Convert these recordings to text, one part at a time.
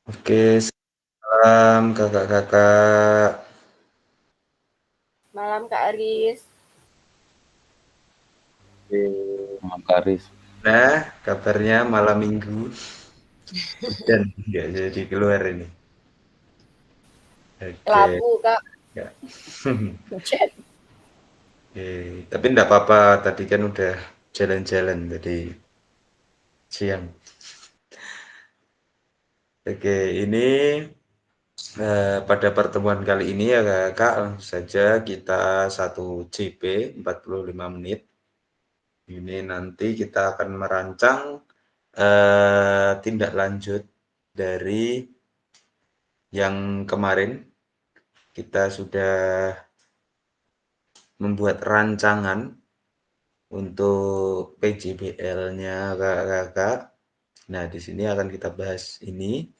Oke, salam kakak-kakak. Malam Kak Aris. Sama Karis. Nah, kabarnya malam minggu hujan nggak jadi keluar ini. Oke, Kelabu Kak, ya. hujan. Oke, tapi enggak apa-apa. Tadi kan udah jalan-jalan tadi siang. Oke, ini pada pertemuan kali ini ya kakak, langsung saja kita satu CP 45 menit. Ini nanti kita akan merancang tindak lanjut dari yang kemarin kita sudah membuat rancangan untuk PJBL-nya kakak-kakak. Nah, di sini akan kita bahas ini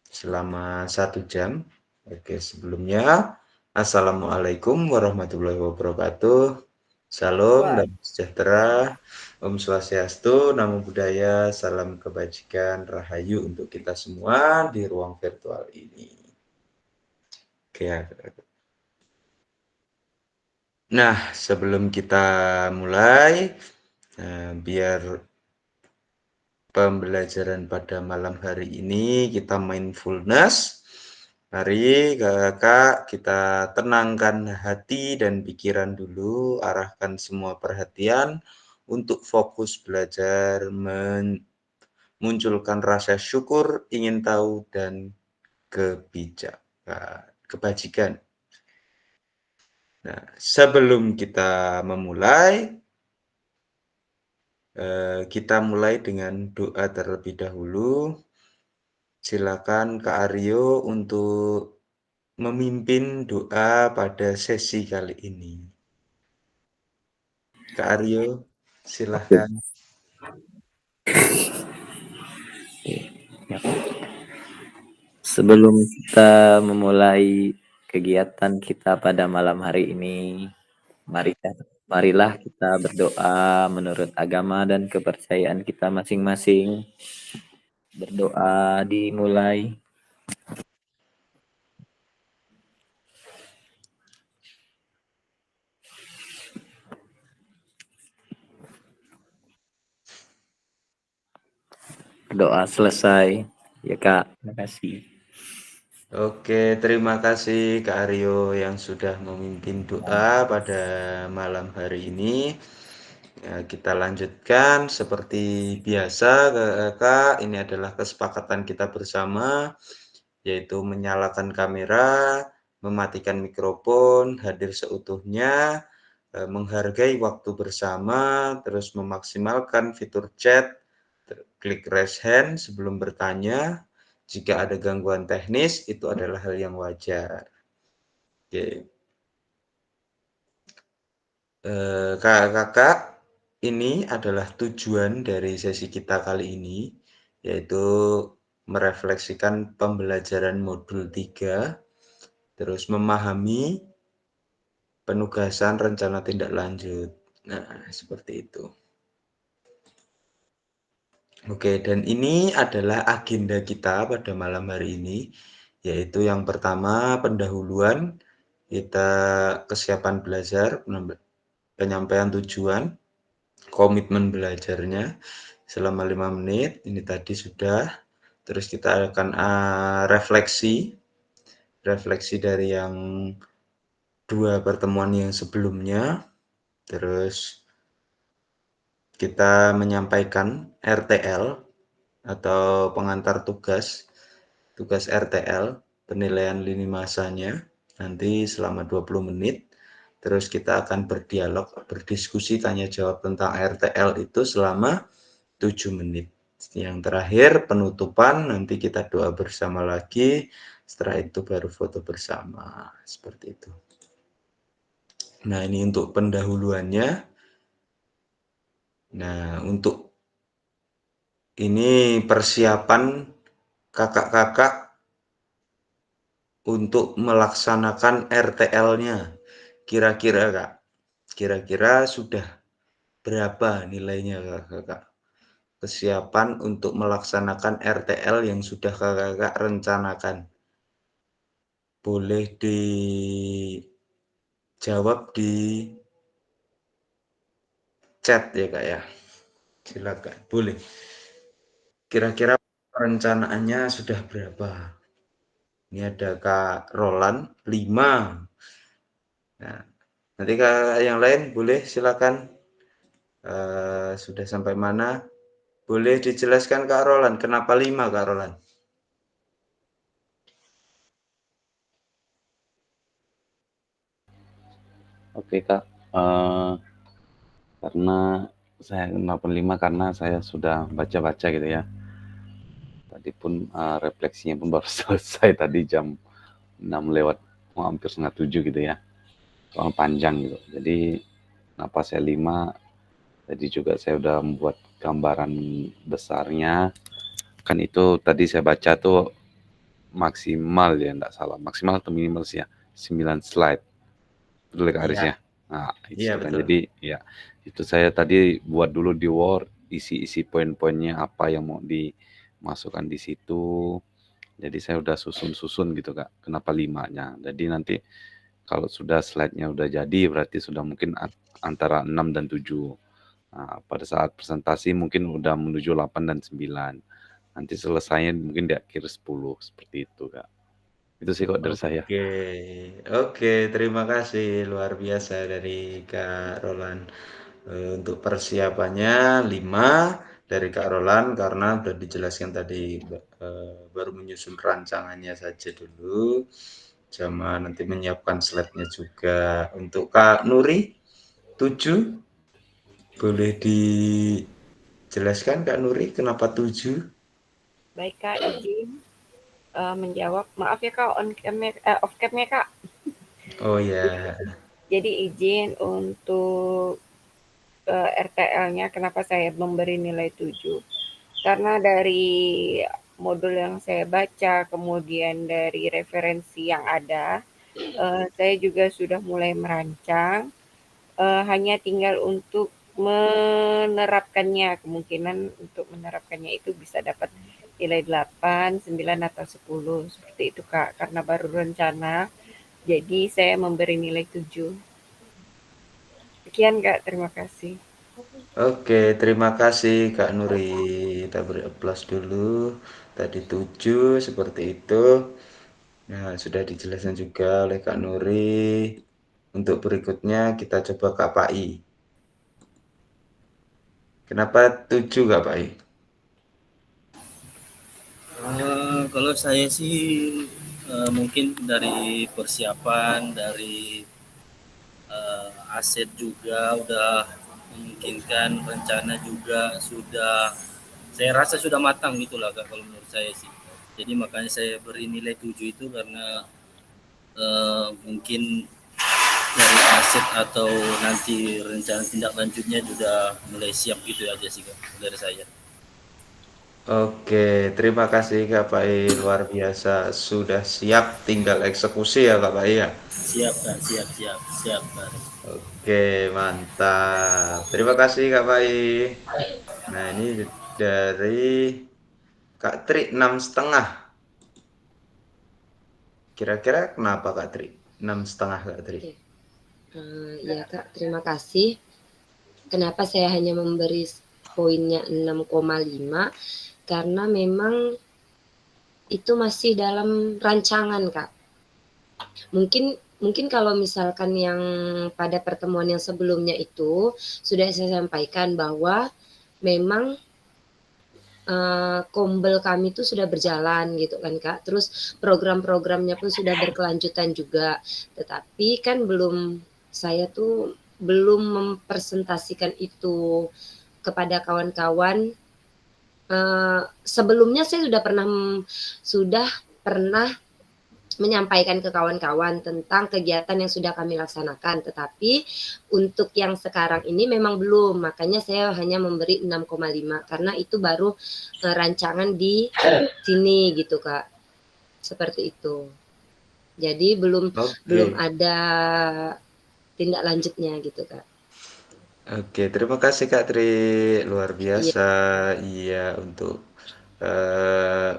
selama 1 jam. Oke, sebelumnya, Assalamualaikum warahmatullahi wabarakatuh. Salam Wah, dan sejahtera, Om Swastiastu, Namo Buddhaya, salam kebajikan, rahayu untuk kita semua di ruang virtual ini. Oke, nah, sebelum kita mulai, biar pembelajaran pada malam hari ini kita mindfulness. Mari kakak kita tenangkan hati dan pikiran dulu, arahkan semua perhatian untuk fokus belajar, memunculkan rasa syukur, ingin tahu, dan kebajikan. Nah, sebelum kita memulai, kita mulai dengan doa terlebih dahulu. Silakan Kak Aryo untuk memimpin doa pada sesi kali ini. Kak Aryo, Oke. silakan. Sebelum kita memulai kegiatan kita pada malam hari ini, marilah kita berdoa menurut agama dan kepercayaan kita masing-masing. Berdoa dimulai. Doa selesai. Ya Kak, terima kasih. Oke, terima kasih Kak Aryo yang sudah memimpin doa pada malam hari ini. Ya, kita lanjutkan seperti biasa Kakak. Ini adalah kesepakatan kita bersama, yaitu menyalakan kamera, mematikan mikrofon, hadir seutuhnya, menghargai waktu bersama, terus memaksimalkan fitur chat, klik raise hand sebelum bertanya. Jika ada gangguan teknis, itu adalah hal yang wajar. Oke. Kakak, ini adalah tujuan dari sesi kita kali ini, yaitu merefleksikan pembelajaran modul 3, terus memahami penugasan rencana tindak lanjut. Nah, seperti itu. Oke, dan ini adalah agenda kita pada malam hari ini, yaitu yang pertama pendahuluan, kita kesiapan belajar, penyampaian tujuan, komitmen belajarnya selama 5 menit, ini tadi sudah. Terus kita akan refleksi dari yang 2 pertemuan yang sebelumnya, terus kita menyampaikan RTL atau pengantar tugas RTL, penilaian lini masanya, nanti selama 20 menit. Terus kita akan berdialog, berdiskusi, tanya jawab tentang RTL itu selama 7 menit. Yang terakhir penutupan, nanti kita doa bersama lagi, setelah itu baru foto bersama, seperti itu. Nah, ini untuk pendahuluannya. Nah, untuk ini persiapan kakak-kakak untuk melaksanakan RTL-nya. Kira-kira Kak, kira-kira sudah berapa nilainya Kakak? kesiapan untuk melaksanakan RTL yang sudah Kakak rencanakan? Boleh dijawab di chat ya Kak ya. Silakan, boleh. Kira-kira perencanaannya sudah berapa? Ini ada Kak Roland 5. Nah, nanti Kak yang lain boleh silakan. Sudah sampai mana? Boleh dijelaskan Kak Roland, kenapa 5 Kak Roland? Oke Kak, karena saya kenapa 5 karena saya sudah baca-baca gitu ya. Tadi pun refleksinya pun baru selesai tadi jam 6 lewat hampir setengah 7 gitu ya. Soal panjang gitu. Jadi kenapa saya 5? Tadi juga saya udah membuat gambaran besarnya. Kan itu tadi saya baca tuh maksimal ya, enggak salah. Maksimal atau minimal sih ya, 9 slide. Betul ya Kak Aris Iya. ya? Nah, Iya, itu kan. betul. Jadi ya, itu saya tadi buat dulu di Word, isi-isi poin-poinnya apa yang mau dimasukkan di situ. Jadi saya udah susun-susun gitu Kak, kenapa 5-nya. Jadi nanti kalau sudah slide-nya udah jadi, berarti sudah mungkin antara 6 dan 7. Nah, pada saat presentasi mungkin udah menuju 8 dan 9. Nanti selesainya mungkin di akhir 10, seperti itu Kak. Itu sih kok dari saya. Oke, oke, terima kasih luar biasa dari Kak Roland. Untuk persiapannya 5 dari Kak Roland karena sudah dijelaskan tadi baru menyusun rancangannya saja dulu, sama nanti menyiapkan slide-nya juga. Untuk Kak Nuri 7, boleh dijelaskan Kak Nuri kenapa 7? Baik Kak, izin menjawab. Maaf ya Kak, off cam-nya Kak. Oh ya. Jadi izin untuk RTL-nya kenapa saya memberi nilai 7. Karena dari modul yang saya baca, kemudian dari referensi yang ada, saya juga sudah mulai merancang. Hanya tinggal untuk menerapkannya, kemungkinan untuk menerapkannya itu bisa dapat nilai 8, 9 atau 10 seperti itu Kak. Karena baru rencana, jadi saya memberi nilai 7. Sekian Kak, terima kasih. Oke, terima kasih Kak Nuri. Kita beri aplaus dulu. Tadi 7 seperti itu. Nah, sudah dijelaskan juga oleh Kak Nuri. Untuk berikutnya kita coba Kak Pai. Kenapa 7 Kak Pai? Kalau saya sih mungkin dari persiapan, dari aset juga udah memungkinkan, rencana juga sudah, saya rasa sudah matang gitulah Kak kalau menurut saya sih. Jadi makanya saya beri nilai 7 itu karena mungkin dari aset atau nanti rencana tindak lanjutnya sudah mulai siap gitu aja sih Kak dari saya. Oke, terima kasih Kak Pai. Luar biasa. Sudah siap, tinggal eksekusi ya Kak Pai ya. Siap Kak, siap Kak. Oke, mantap. Terima kasih Kak Pai. Nah, ini dari Kak Tri 6,5. Kira-kira kenapa Kak Tri? 6,5 Kak Tri? Ya Kak, terima kasih. Kenapa saya hanya memberi poinnya 6,5? Karena memang itu masih dalam rancangan Kak. Mungkin kalau misalkan yang pada pertemuan yang sebelumnya itu sudah saya sampaikan bahwa memang kombel kami itu sudah berjalan gitu kan Kak. Terus program-programnya pun sudah berkelanjutan juga. Tetapi kan saya tuh belum mempresentasikan itu kepada kawan-kawan. Sebelumnya saya sudah pernah menyampaikan ke kawan-kawan tentang kegiatan yang sudah kami laksanakan. Tetapi untuk yang sekarang ini memang belum, makanya saya hanya memberi 6,5 karena itu baru rancangan di sini gitu Kak. Seperti itu. Jadi belum ada tindak lanjutnya gitu Kak. Oke, terima kasih Kak Tri, luar Iya, biasa. Iya, untuk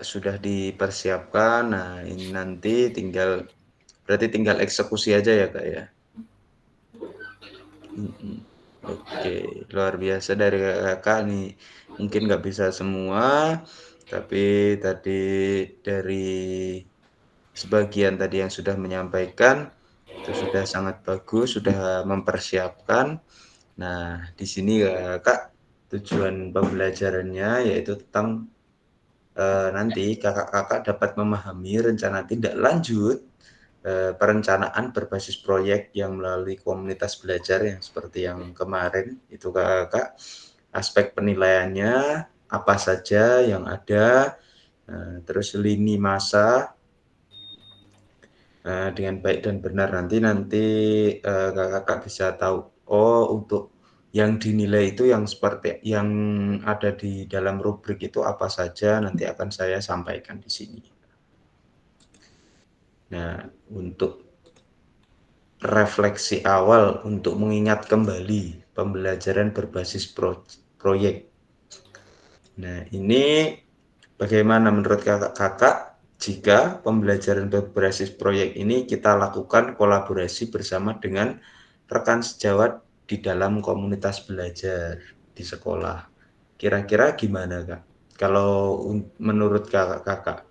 sudah dipersiapkan. Nah, ini nanti berarti tinggal eksekusi aja ya Kak ya. Mhm. Oke, luar biasa dari Kakak nih. Mungkin nggak bisa semua, tapi tadi dari sebagian tadi yang sudah menyampaikan, itu sudah sangat bagus, sudah mempersiapkan. Nah, di sini Kakak tujuan pembelajarannya yaitu tentang nanti kakak-kakak dapat memahami rencana tindak lanjut perencanaan berbasis proyek yang melalui komunitas belajar yang seperti yang kemarin itu kakak, aspek penilaiannya apa saja yang ada, terus lini masa dengan baik dan benar nanti kakak bisa tahu, oh untuk yang dinilai itu yang seperti yang ada di dalam rubrik itu apa saja nanti akan saya sampaikan di sini. Nah, untuk refleksi awal untuk mengingat kembali pembelajaran berbasis proyek. Nah, ini bagaimana menurut kakak-kakak jika pembelajaran berbasis proyek ini kita lakukan kolaborasi bersama dengan rekan sejawat di dalam komunitas belajar di sekolah? Kira-kira gimana, Kak? Kalau menurut kakak-kakak,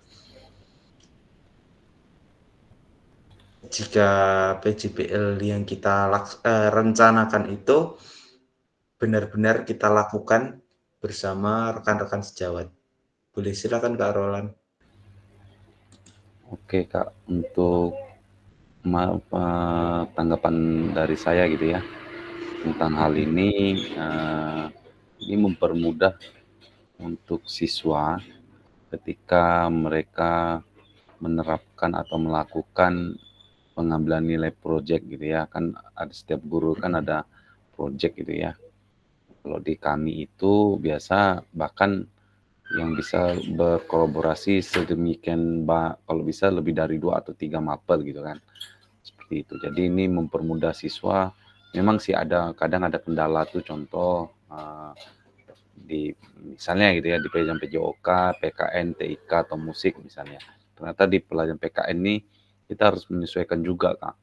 jika PJBL yang kita rencanakan itu benar-benar kita lakukan bersama rekan-rekan sejawat. Boleh silakan Kak Roland. Oke Kak, untuk tanggapan dari saya gitu ya tentang hal ini mempermudah untuk siswa ketika mereka menerapkan atau melakukan pengambilan nilai project gitu ya, kan ada setiap guru kan ada project gitu ya. Kalau di kami itu biasa bahkan yang bisa berkolaborasi sedemikian kalau bisa lebih dari 2 atau 3 mapel gitu kan. Seperti itu. Jadi ini mempermudah siswa. Memang sih kadang ada kendala tuh, contoh di misalnya gitu ya di pelajaran PJOK, PKN, TIK atau musik misalnya. Ternyata di pelajaran PKN ini kita harus menyesuaikan juga Kak.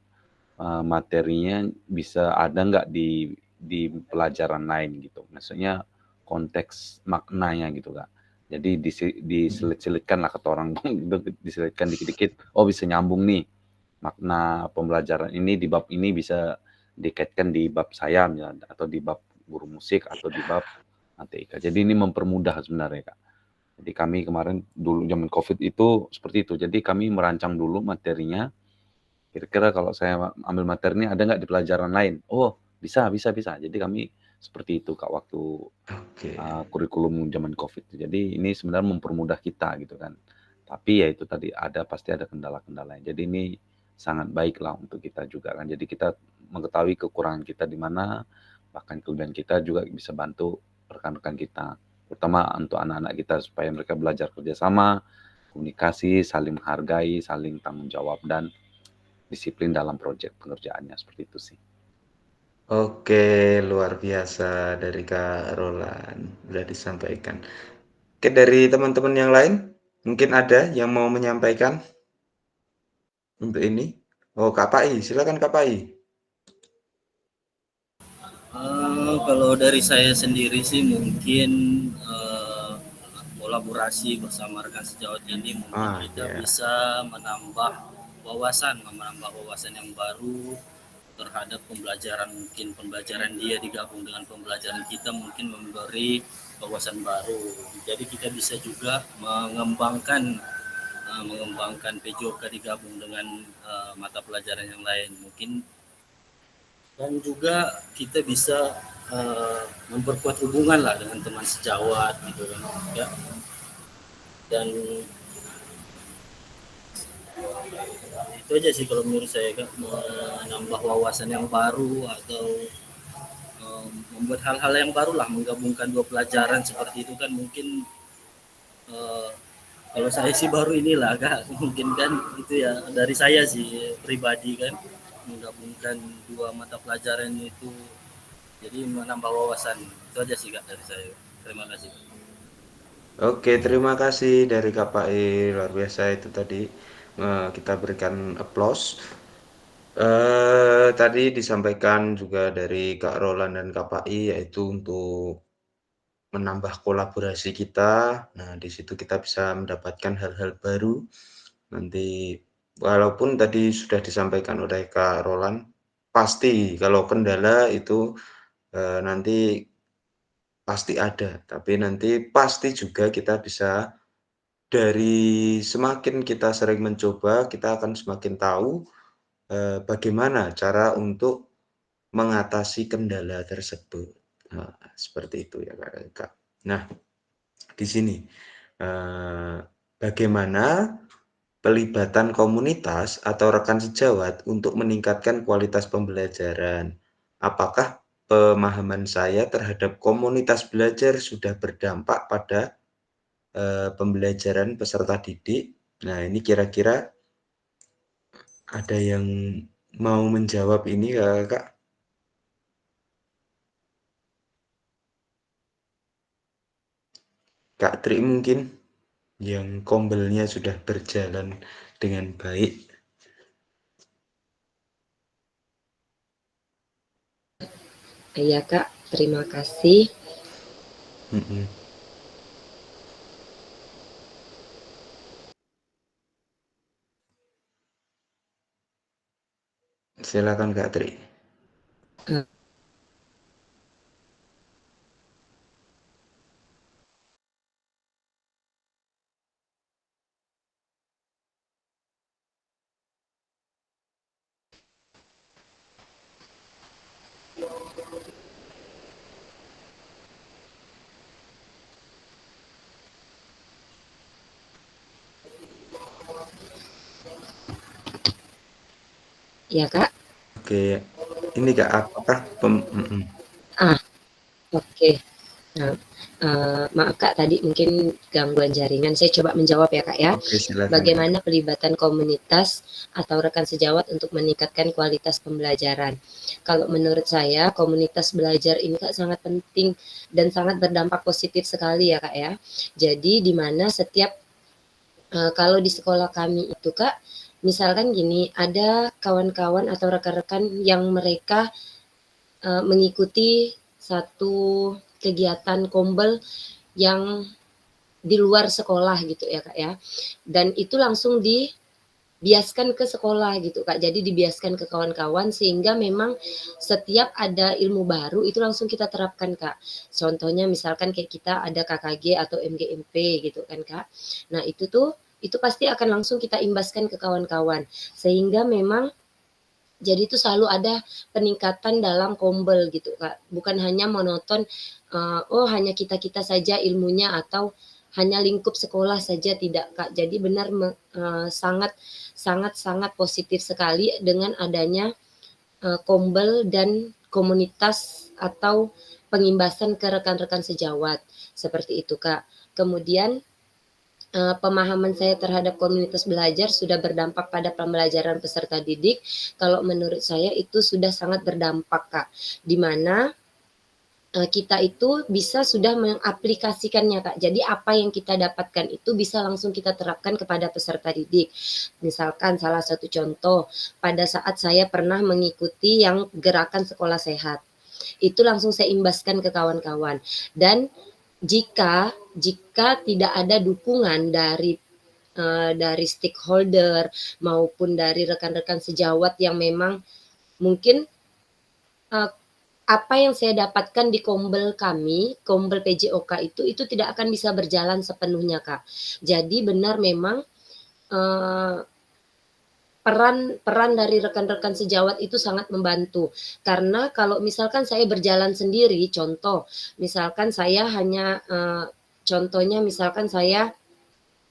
Materinya bisa ada nggak di pelajaran lain gitu. Maksudnya konteks maknanya gitu Kak. Jadi diselit-selitkan lah kata orang diselitkan dikit-dikit. Oh bisa nyambung nih makna pembelajaran ini di bab ini bisa dikaitkan di bab saya misalnya, atau di bab guru musik atau di bab TIK. Jadi ini mempermudah sebenarnya Kak. Jadi kami kemarin dulu zaman COVID itu seperti itu. Jadi kami merancang dulu materinya. Kira-kira kalau saya ambil materi ini ada nggak di pelajaran lain? Oh bisa. Jadi kami seperti itu Kak waktu kurikulum zaman COVID. Jadi ini sebenarnya mempermudah kita gitu kan. Tapi ya itu tadi pasti ada kendala-kendalanya. Jadi ini sangat baik lah untuk kita juga kan. Jadi kita mengetahui kekurangan kita di mana, bahkan kelebihan kita juga bisa bantu rekan-rekan kita. Terutama untuk anak-anak kita supaya mereka belajar kerjasama, komunikasi, saling menghargai, saling tanggung jawab, dan disiplin dalam proyek pengerjaannya. Seperti itu sih. Oke, luar biasa dari Kak Roland. Sudah disampaikan. Oke, dari teman-teman yang lain, mungkin ada yang mau menyampaikan untuk ini? Oh, Kak Pai, silakan Kak Pai. Kalau dari saya sendiri sih mungkin kolaborasi bersama rekan sejawat ini mungkin kita bisa menambah wawasan yang baru terhadap pembelajaran dia digabung dengan pembelajaran kita mungkin memberi wawasan baru. Jadi kita bisa juga mengembangkan PJOK digabung dengan mata pelajaran yang lain mungkin, dan juga kita bisa memperkuat hubungan lah dengan teman sejawat gitu kan ya. Dan itu aja sih kalau menurut saya kan, menambah wawasan yang baru atau membuat hal-hal yang baru lah, menggabungkan dua pelajaran seperti itu kan mungkin kalau saya sih baru inilah Kak, mungkin kan itu ya dari saya sih pribadi kan, menggabungkan dua mata pelajaran itu Jadi menambah wawasan. Itu aja sih Kak dari saya. Terima kasih. Oke, terima kasih dari KPI, luar biasa itu tadi. Kita berikan applause. Tadi disampaikan juga dari Kak Roland dan KPI, yaitu untuk menambah kolaborasi kita. Nah, di situ kita bisa mendapatkan hal-hal baru. Nanti walaupun tadi sudah disampaikan oleh Kak Roland, pasti kalau kendala itu nanti pasti ada, tapi nanti pasti juga kita bisa dari semakin kita sering mencoba, kita akan semakin tahu bagaimana cara untuk mengatasi kendala tersebut. Nah, seperti itu ya Kak. Nah, di sini bagaimana pelibatan komunitas atau rekan sejawat untuk meningkatkan kualitas pembelajaran. Apakah pemahaman saya terhadap komunitas belajar sudah berdampak pada pembelajaran peserta didik? Nah, ini kira-kira ada yang mau menjawab ini Kak? Kak Tri mungkin yang kombelnya sudah berjalan dengan baik. Iya Kak, terima kasih. Silakan Kak Tri. Iya Kak. Oke, ini Kak, apakah Oke. Nah, maaf Kak, tadi mungkin gangguan jaringan. Saya coba menjawab ya Kak ya. Oke, silakan. Bagaimana pelibatan komunitas atau rekan sejawat untuk meningkatkan kualitas pembelajaran? Kalau menurut saya, komunitas belajar ini Kak sangat penting dan sangat berdampak positif sekali ya Kak ya. Jadi di mana setiap kalau di sekolah kami itu Kak, misalkan gini, ada kawan-kawan atau rekan-rekan yang mereka mengikuti satu kegiatan kombel yang di luar sekolah gitu ya Kak ya. Dan itu langsung dibiaskan ke sekolah gitu Kak. Jadi dibiaskan ke kawan-kawan sehingga memang setiap ada ilmu baru itu langsung kita terapkan Kak. Contohnya misalkan kayak kita ada KKG atau MGMP gitu kan Kak. Nah itu pasti akan langsung kita imbaskan ke kawan-kawan. Sehingga memang jadi itu selalu ada peningkatan dalam kombel gitu Kak. Bukan hanya monoton, oh hanya kita-kita saja ilmunya atau hanya lingkup sekolah saja, tidak Kak. Jadi benar sangat positif sekali dengan adanya kombel dan komunitas atau pengimbasan ke rekan-rekan sejawat, seperti itu Kak. Kemudian pemahaman saya terhadap komunitas belajar sudah berdampak pada pembelajaran peserta didik. Kalau menurut saya itu sudah sangat berdampak Kak, di mana kita itu bisa sudah mengaplikasikannya Kak. Jadi apa yang kita dapatkan itu bisa langsung kita terapkan kepada peserta didik. Misalkan salah satu contoh, pada saat saya pernah mengikuti yang gerakan sekolah sehat. Itu langsung saya imbaskan ke kawan-kawan. Dan jika tidak ada dukungan dari stakeholder maupun dari rekan-rekan sejawat yang memang mungkin apa yang saya dapatkan di kombel kami, kombel PJOK itu tidak akan bisa berjalan sepenuhnya Kak. Jadi benar memang peran dari rekan-rekan sejawat itu sangat membantu. Karena kalau misalkan saya berjalan sendiri, contoh, misalkan saya hanya contohnya misalkan saya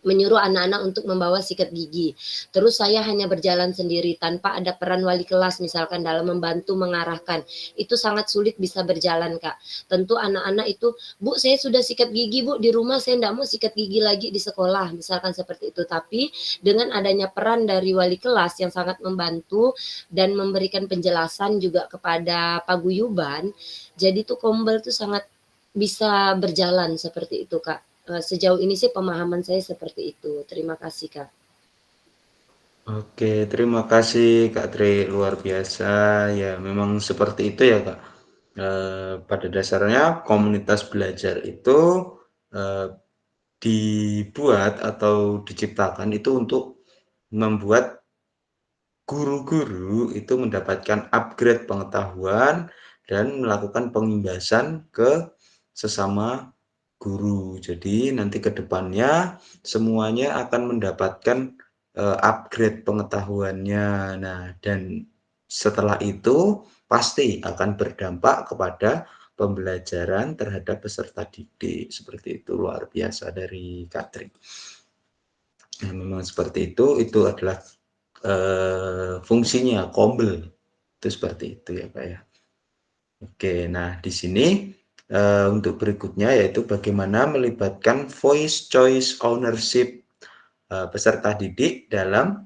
menyuruh anak-anak untuk membawa sikat gigi. Terus saya hanya berjalan sendiri tanpa ada peran wali kelas misalkan dalam membantu mengarahkan. Itu sangat sulit bisa berjalan, Kak. Tentu anak-anak itu, "Bu, saya sudah sikat gigi, Bu, di rumah saya enggak mau sikat gigi lagi di sekolah." Misalkan seperti itu. Tapi dengan adanya peran dari wali kelas yang sangat membantu dan memberikan penjelasan juga kepada paguyuban, jadi tuh Kombel tuh sangat bisa berjalan seperti itu, Kak. Sejauh ini sih pemahaman saya seperti itu. Terima kasih, Kak. Oke, terima kasih Kak Tri, luar biasa. Ya, memang seperti itu ya Kak. Pada dasarnya komunitas belajar itu dibuat atau diciptakan itu untuk membuat guru-guru itu mendapatkan upgrade pengetahuan dan melakukan pengimbasan ke sesama guru. Jadi nanti ke depannya semuanya akan mendapatkan upgrade pengetahuannya. Nah, dan setelah itu pasti akan berdampak kepada pembelajaran terhadap peserta didik. Seperti itu, luar biasa dari Kak Tri. Nah, memang seperti itu adalah fungsinya Kombel. Itu seperti itu ya Pak ya. Oke, nah di sini untuk berikutnya yaitu bagaimana melibatkan voice choice ownership peserta didik dalam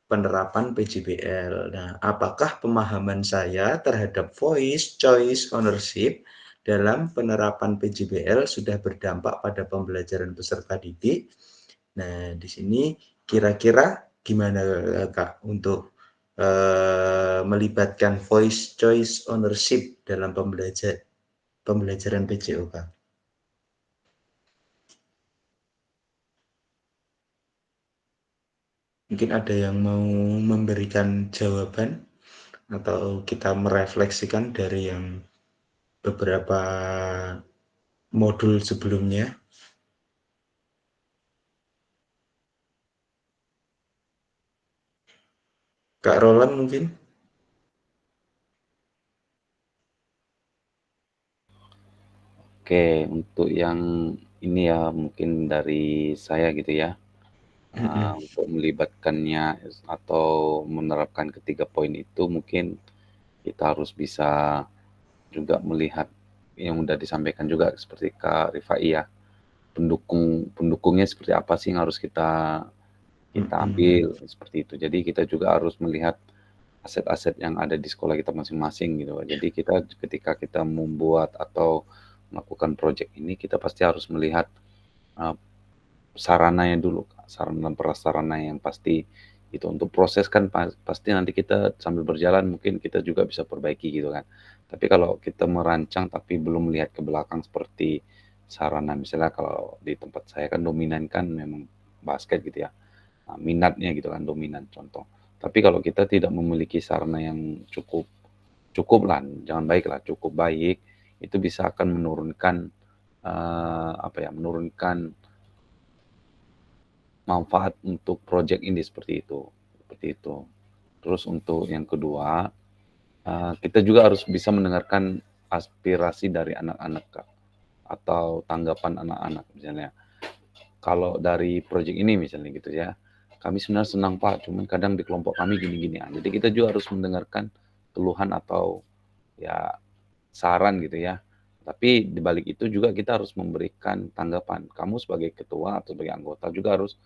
penerapan PJBL. Nah, apakah pemahaman saya terhadap voice choice ownership dalam penerapan PJBL sudah berdampak pada pembelajaran peserta didik? Nah, di sini kira-kira gimana Kak untuk melibatkan voice choice ownership dalam pembelajaran PJO Kak? Mungkin ada yang mau memberikan jawaban atau kita merefleksikan dari yang beberapa modul sebelumnya. Kak Roland mungkin? Oke, untuk yang ini ya mungkin dari saya gitu ya, untuk melibatkannya atau menerapkan ketiga poin itu mungkin kita harus bisa juga melihat yang udah disampaikan juga seperti Kak Rifai ya, pendukungnya seperti apa sih yang harus kita ambil, seperti itu. Jadi kita juga harus melihat aset-aset yang ada di sekolah kita masing-masing gitu. Jadi kita ketika kita membuat atau melakukan proyek ini, kita pasti harus melihat sarananya dulu, sarana prasarana yang pasti itu. Untuk proses kan pasti nanti kita sambil berjalan mungkin kita juga bisa perbaiki gitu kan. Tapi kalau kita merancang tapi belum melihat ke belakang seperti sarana, misalnya kalau di tempat saya kan dominan kan memang basket gitu ya, minatnya gitu kan dominan contoh. Tapi kalau kita tidak memiliki sarana yang cukup lah, jangan baik lah, cukup baik, itu bisa akan menurunkan menurunkan manfaat untuk project ini seperti itu. Terus untuk yang kedua, kita juga harus bisa mendengarkan aspirasi dari anak-anak Kak, atau tanggapan anak-anak misalnya. Kalau dari project ini misalnya gitu ya, kami sebenarnya senang Pak, cuman kadang di kelompok kami gini-gini. Jadi kita juga harus mendengarkan keluhan atau ya saran gitu ya. Tapi di balik itu juga kita harus memberikan tanggapan. Kamu sebagai ketua atau sebagai anggota juga harus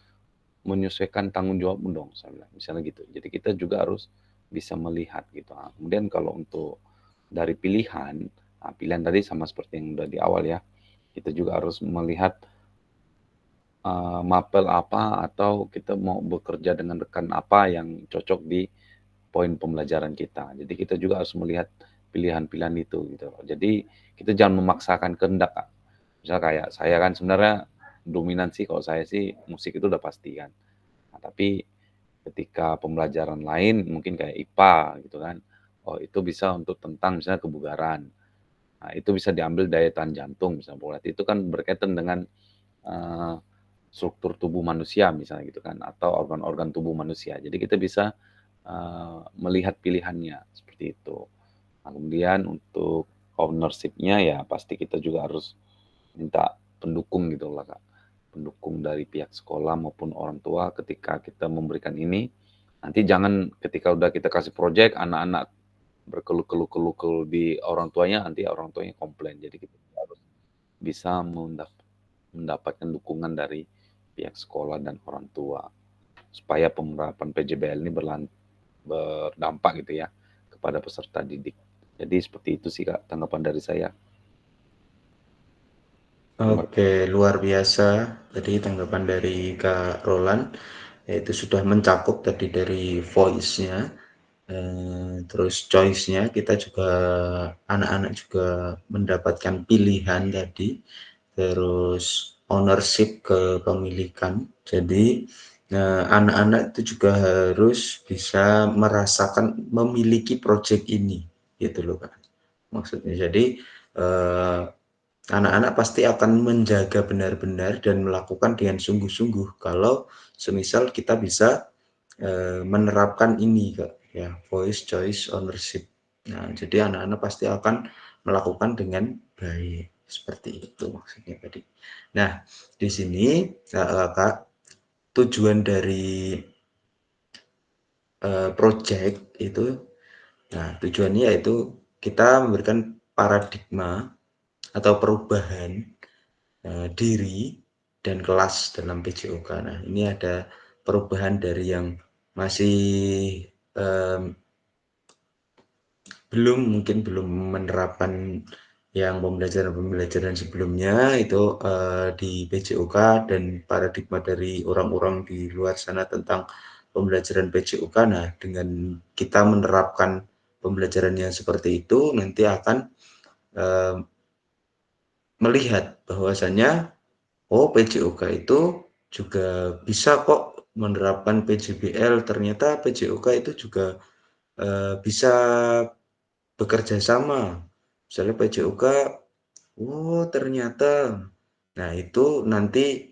menyesuaikan tanggung jawabmu dong, saya bilang, misalnya gitu. Jadi kita juga harus bisa melihat gitu. Kemudian kalau untuk dari pilihan, pilihan tadi sama seperti yang udah di awal ya, kita juga harus melihat mapel apa atau kita mau bekerja dengan rekan apa yang cocok di poin pembelajaran kita. Jadi kita juga harus melihat pilihan-pilihan itu gitu. Jadi kita jangan memaksakan kehendak. Misal kayak saya kan sebenarnya dominansi kalau saya sih musik itu udah pasti kan. Nah, tapi ketika pembelajaran lain mungkin kayak IPA gitu kan, oh itu bisa untuk tentang misalnya kebugaran. Nah, itu bisa diambil daya tahan jantung misalnya, berarti itu kan berkaitan dengan struktur tubuh manusia misalnya gitu kan, atau organ-organ tubuh manusia. Jadi kita bisa melihat pilihannya seperti itu. Nah, kemudian untuk ownership-nya ya pasti kita juga harus minta pendukung gitu lah Kak. pendukung dari pihak sekolah maupun orang tua ketika kita memberikan ini, nanti jangan ketika udah kita kasih proyek, anak-anak berkeluh di orang tuanya, nanti orang tuanya komplain. Jadi kita harus bisa mendapatkan dukungan dari pihak sekolah dan orang tua supaya penerapan PJBL ini berdampak gitu ya kepada peserta didik. Jadi seperti itu sih Kak tanggapan dari saya. Oke, luar biasa. Jadi tanggapan dari Kak Roland, yaitu sudah mencakup tadi dari voice-nya, terus choice-nya, kita juga anak-anak juga mendapatkan pilihan tadi, terus ownership kepemilikan. Jadi anak-anak itu juga harus bisa merasakan memiliki project ini, gitu loh Kak. Maksudnya jadi anak-anak pasti akan menjaga benar-benar dan melakukan dengan sungguh-sungguh kalau semisal kita bisa menerapkan ini Kak, ya, voice, choice, ownership. Nah, jadi anak-anak pasti akan melakukan dengan baik, seperti itu maksudnya tadi. Nah, di sini Kak, tujuan dari project itu, nah tujuannya yaitu kita memberikan paradigma atau perubahan diri dan kelas dalam PJOK. Nah, ini ada perubahan dari yang masih mungkin belum menerapkan yang pembelajaran sebelumnya itu di PJOK, dan paradigma dari orang-orang di luar sana tentang pembelajaran PJOK. Nah, dengan kita menerapkan pembelajaran yang seperti itu, nanti akan melihat bahwasanya PJOK itu juga bisa kok menerapkan PJBL, ternyata PJOK itu juga bisa bekerja sama. Misalnya PJOK, ternyata. Nah, itu nanti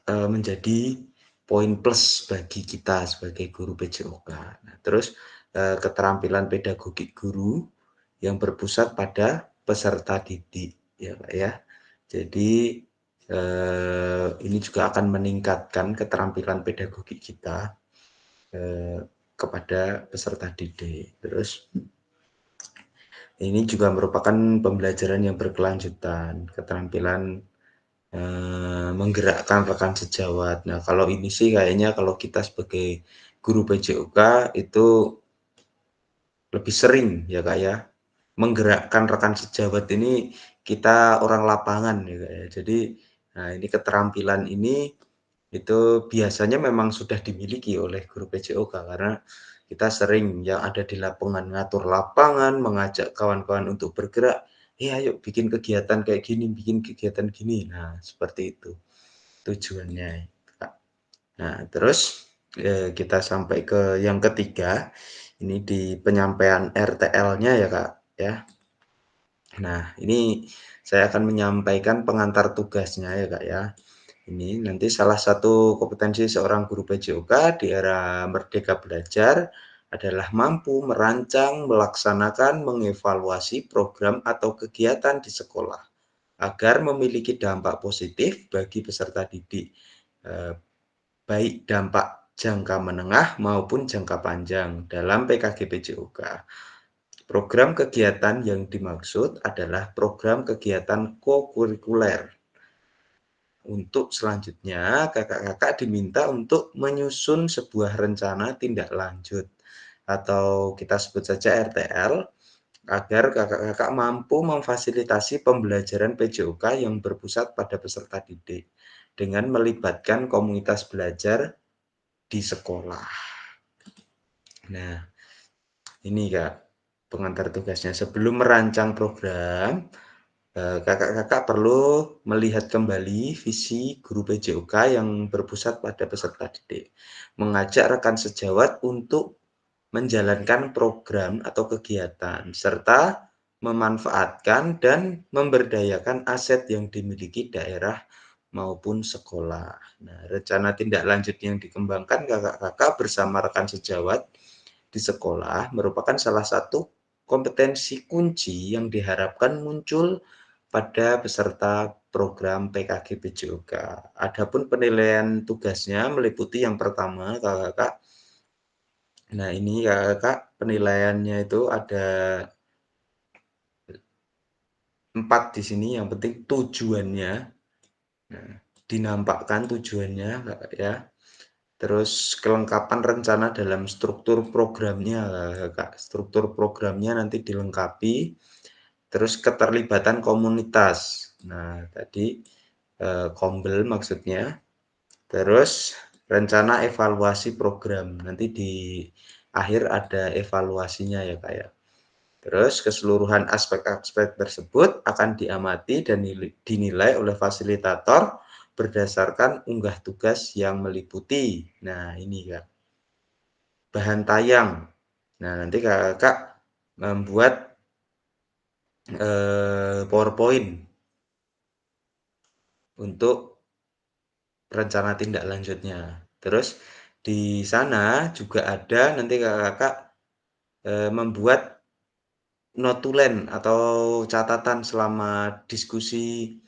menjadi poin plus bagi kita sebagai guru PJOK. Nah, terus keterampilan pedagogik guru yang berpusat pada peserta didik, ya Pak ya. Jadi ini juga akan meningkatkan keterampilan pedagogik kita kepada peserta didik. Terus ini juga merupakan pembelajaran yang berkelanjutan, keterampilan menggerakkan rekan sejawat. Nah, kalau ini sih kayaknya kalau kita sebagai guru PJOK itu lebih sering ya Kak ya, menggerakkan rekan sejawat ini kita orang lapangan ya Kak ya. Jadi, nah ini keterampilan ini itu biasanya memang sudah dimiliki oleh guru PJOK karena kita sering yang ada di lapangan, ngatur lapangan, mengajak kawan-kawan untuk bergerak, ayo bikin kegiatan kayak gini, bikin kegiatan gini." Nah, seperti itu tujuannya, Kak. Nah, terus kita sampai ke yang ketiga, ini di penyampaian RTL-nya ya Kak ya. Nah, ini saya akan menyampaikan pengantar tugasnya ya Kak ya. Ini nanti salah satu kompetensi seorang guru PJOK di era Merdeka Belajar adalah mampu merancang, melaksanakan, mengevaluasi program atau kegiatan di sekolah agar memiliki dampak positif bagi peserta didik, baik dampak jangka menengah maupun jangka panjang dalam PKG PJOK. Program kegiatan yang dimaksud adalah program kegiatan kokurikuler. Untuk selanjutnya, kakak-kakak diminta untuk menyusun sebuah rencana tindak lanjut atau kita sebut saja RTL, agar kakak-kakak mampu memfasilitasi pembelajaran PJOK yang berpusat pada peserta didik dengan melibatkan komunitas belajar di sekolah. Nah, ini Kak, pengantar tugasnya. Sebelum merancang program, kakak-kakak perlu melihat kembali visi guru PJOK yang berpusat pada peserta didik, mengajak rekan sejawat untuk menjalankan program atau kegiatan, serta memanfaatkan dan memberdayakan aset yang dimiliki daerah maupun sekolah. Nah, rencana tindak lanjut yang dikembangkan kakak-kakak bersama rekan sejawat di sekolah merupakan salah satu kompetensi kunci yang diharapkan muncul pada peserta program PKG PJOK. Adapun penilaian tugasnya meliputi yang pertama, Kakak. Nah, ini Kakak penilaiannya itu ada 4 di sini, yang penting tujuannya. Nah, dinampakkan tujuannya, Kakak ya. Terus kelengkapan rencana dalam struktur programnya, Kakak. Struktur programnya nanti dilengkapi. Terus keterlibatan komunitas. Nah, tadi Kombel maksudnya. Terus rencana evaluasi program. Nanti di akhir ada evaluasinya ya, Kak ya. Terus keseluruhan aspek-aspek tersebut akan diamati dan dinilai oleh fasilitator berdasarkan unggah tugas yang meliputi. Nah, ini Kak. Bahan tayang. Nah, nanti Kakak membuat PowerPoint untuk rencana tindak lanjutnya. Terus di sana juga ada nanti Kakak membuat notulen atau catatan selama diskusi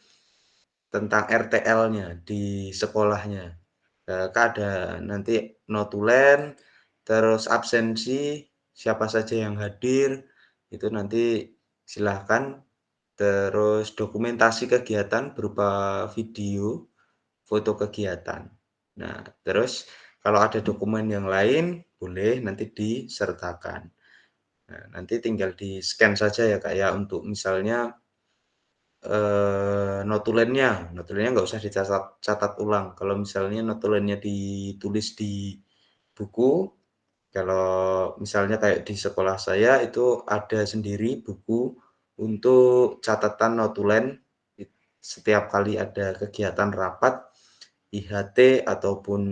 tentang RTL-nya di sekolahnya. Ada nanti notulen, terus absensi, siapa saja yang hadir, itu nanti silahkan. Terus dokumentasi kegiatan berupa video, foto kegiatan. Nah, terus kalau ada dokumen yang lain, boleh nanti disertakan. Nah, nanti tinggal di-scan saja ya, Kak, ya, untuk misalnya notulennya nggak usah dicatat ulang. Kalau misalnya notulennya ditulis di buku, kalau misalnya kayak di sekolah saya itu ada sendiri buku untuk catatan notulen setiap kali ada kegiatan rapat, IHT ataupun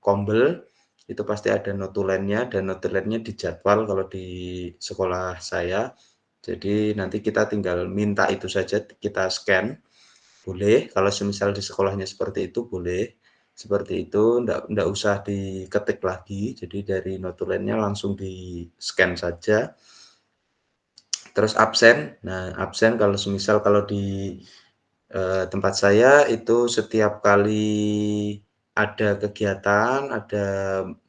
Kombel, itu pasti ada notulennya dan notulennya dijadwal kalau di sekolah saya. Jadi nanti kita tinggal minta itu saja, kita scan, boleh. Kalau semisal di sekolahnya seperti itu, boleh. Seperti itu, enggak usah diketik lagi. Jadi dari notulennya langsung di-scan saja. Terus absen. Nah, absen kalau semisal kalau di tempat saya itu setiap kali ada kegiatan, ada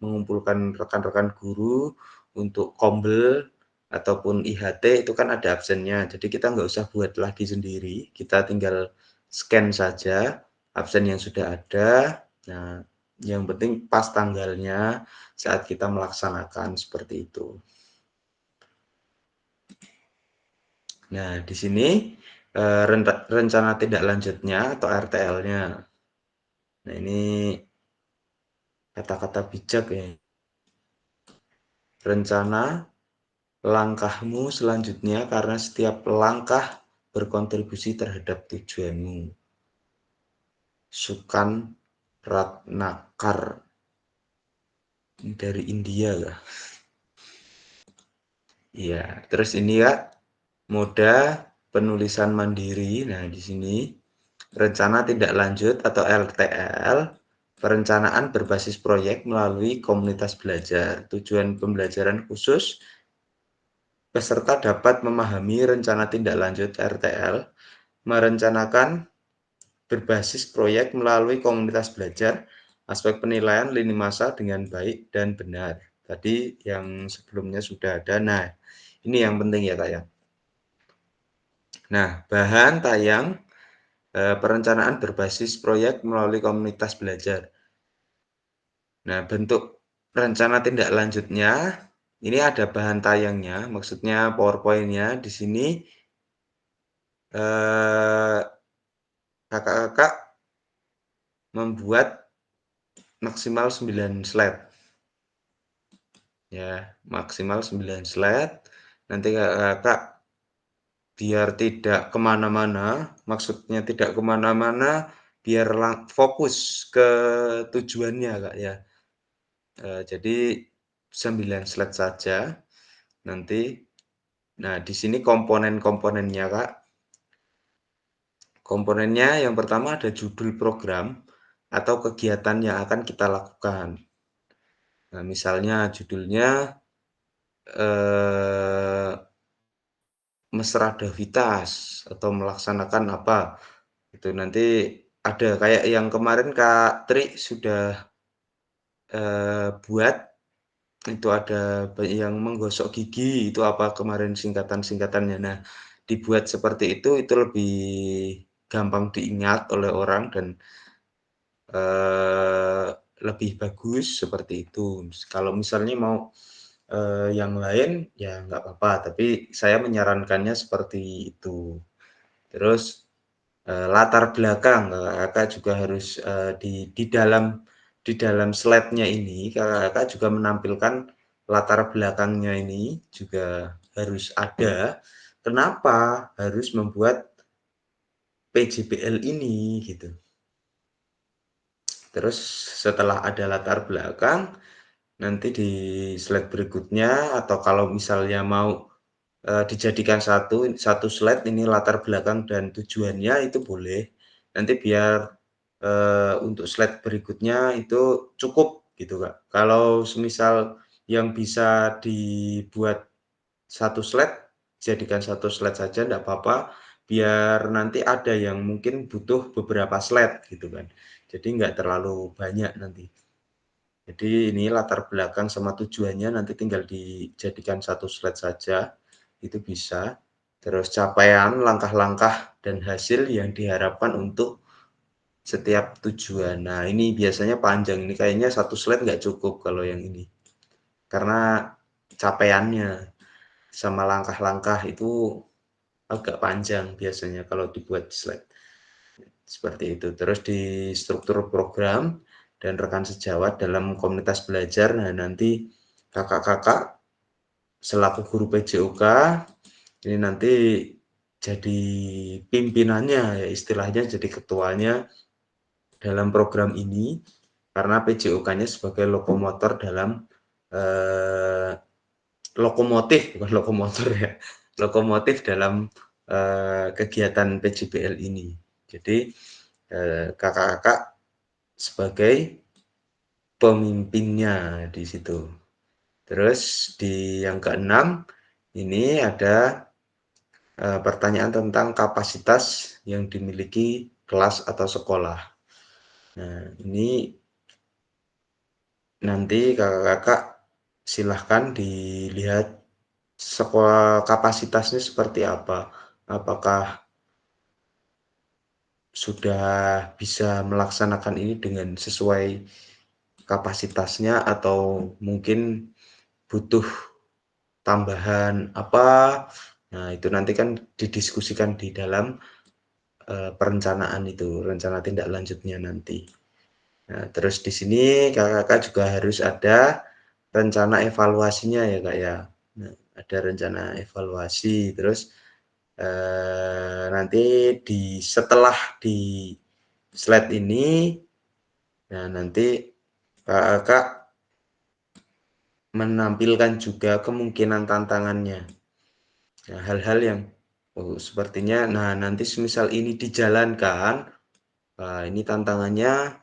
mengumpulkan rekan-rekan guru untuk Kombel ataupun IHT itu kan ada absennya. Jadi kita nggak usah buat lagi sendiri, kita tinggal scan saja absen yang sudah ada. Nah, yang penting pas tanggalnya saat kita melaksanakan seperti itu. Nah, di sini rencana tindak lanjutnya atau RTL-nya. Nah, ini kata-kata bijak ya. Rencana langkahmu selanjutnya karena setiap langkah berkontribusi terhadap tujuanmu. Sukan Ratnakar dari India ya. Iya, terus ini ya moda penulisan mandiri. Nah, di sini rencana tindak lanjut atau RTL, perencanaan berbasis proyek melalui komunitas belajar. Tujuan pembelajaran khusus, peserta dapat memahami rencana tindak lanjut RTL, merencanakan berbasis proyek melalui komunitas belajar, aspek penilaian lini masa dengan baik dan benar. Tadi yang sebelumnya sudah ada. Nah, ini yang penting ya, Kak ya. Nah, bahan tayang perencanaan berbasis proyek melalui komunitas belajar. Nah, bentuk rencana tindak lanjutnya, ini ada bahan tayangnya, maksudnya PowerPoint-nya di sini kakak-kakak membuat maksimal 9 slide. Ya, maksimal 9 slide. Nanti kakak biar tidak kemana-mana, maksudnya tidak kemana-mana, biar fokus ke tujuannya, Kak ya. Jadi 9 slide saja. Nanti, nah di sini komponen-komponennya, Kak. Komponennya yang pertama ada judul program atau kegiatan yang akan kita lakukan. Nah, misalnya judulnya mesradavitas atau melaksanakan apa, itu nanti ada kayak yang kemarin Kak Tri sudah buat, itu ada yang menggosok gigi, itu apa kemarin singkatan-singkatannya. Nah, dibuat seperti itu lebih gampang diingat oleh orang dan lebih bagus seperti itu. Kalau misalnya mau yang lain ya nggak apa-apa, tapi saya menyarankannya seperti itu. Terus latar belakang Kakak juga harus di dalam slide-nya ini Kakak juga menampilkan latar belakangnya ini juga harus ada. Kenapa harus membuat PJBL ini gitu. Terus setelah ada latar belakang, nanti di slide berikutnya atau kalau misalnya mau dijadikan satu slide ini latar belakang dan tujuannya itu boleh. Nanti biar untuk slide berikutnya itu cukup gitu Kak. Kalau semisal yang bisa dibuat satu slide, jadikan satu slide saja enggak apa-apa, biar nanti ada yang mungkin butuh beberapa slide gitu kan. Jadi enggak terlalu banyak nanti. Jadi ini latar belakang sama tujuannya nanti tinggal dijadikan satu slide saja, itu bisa. Terus capaian, langkah-langkah, dan hasil yang diharapkan untuk setiap tujuan. Nah ini biasanya panjang, ini kayaknya satu slide nggak cukup kalau yang ini. Karena capaiannya sama langkah-langkah itu agak panjang biasanya kalau dibuat slide. Seperti itu. Terus di struktur program dan rekan sejawat dalam komunitas belajar. Nah, nanti kakak-kakak selaku guru PJOK ini nanti jadi pimpinannya ya istilahnya jadi ketuanya dalam program ini karena PJOK-nya sebagai lokomotor dalam lokomotif bukan lokomotor ya. Lokomotif dalam kegiatan PJBL ini. Jadi kakak-kakak sebagai pemimpinnya di situ. Terus di yang keenam ini ada pertanyaan tentang kapasitas yang dimiliki kelas atau sekolah. Nah, ini nanti kakak-kakak silahkan dilihat sekolah kapasitasnya seperti apa. Apakah sudah bisa melaksanakan ini dengan sesuai kapasitasnya atau mungkin butuh tambahan apa. Nah, itu nanti kan didiskusikan di dalam perencanaan itu, rencana tindak lanjutnya nanti. Nah, terus di sini kakak-kakak juga harus ada rencana evaluasinya ya Kak ya. Nah, ada rencana evaluasi, terus nanti setelah di slide ini, nah nanti kakak menampilkan juga kemungkinan tantangannya. Nah, hal-hal yang sepertinya, nah nanti semisal ini dijalankan, ini tantangannya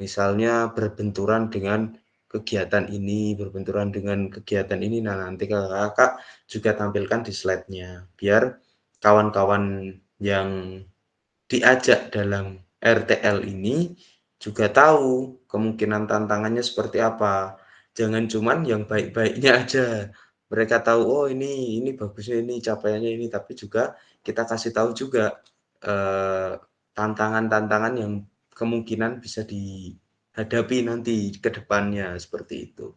misalnya berbenturan dengan kegiatan ini, berbenturan dengan kegiatan ini. Nah, nanti kakak juga tampilkan di slide-nya, biar kawan-kawan yang diajak dalam RTL ini juga tahu kemungkinan tantangannya seperti apa. Jangan cuman yang baik-baiknya aja. Mereka tahu, oh ini bagusnya ini, capaiannya ini, tapi juga kita kasih tahu juga tantangan-tantangan yang kemungkinan bisa dihadapi nanti ke depannya seperti itu.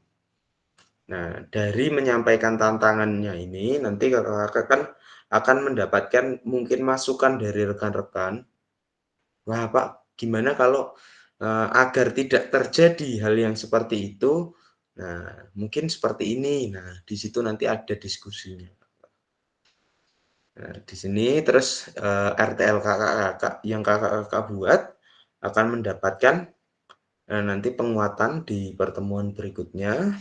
Nah, dari menyampaikan tantangannya ini nanti kakak-kakak kan akan mendapatkan mungkin masukan dari rekan-rekan. Wah, Pak, gimana kalau agar tidak terjadi hal yang seperti itu? Nah, mungkin seperti ini. Nah, di situ nanti ada diskusinya. Nah, di sini terus RTL kakak-kakak yang kakak-kakak buat akan mendapatkan nanti penguatan di pertemuan berikutnya.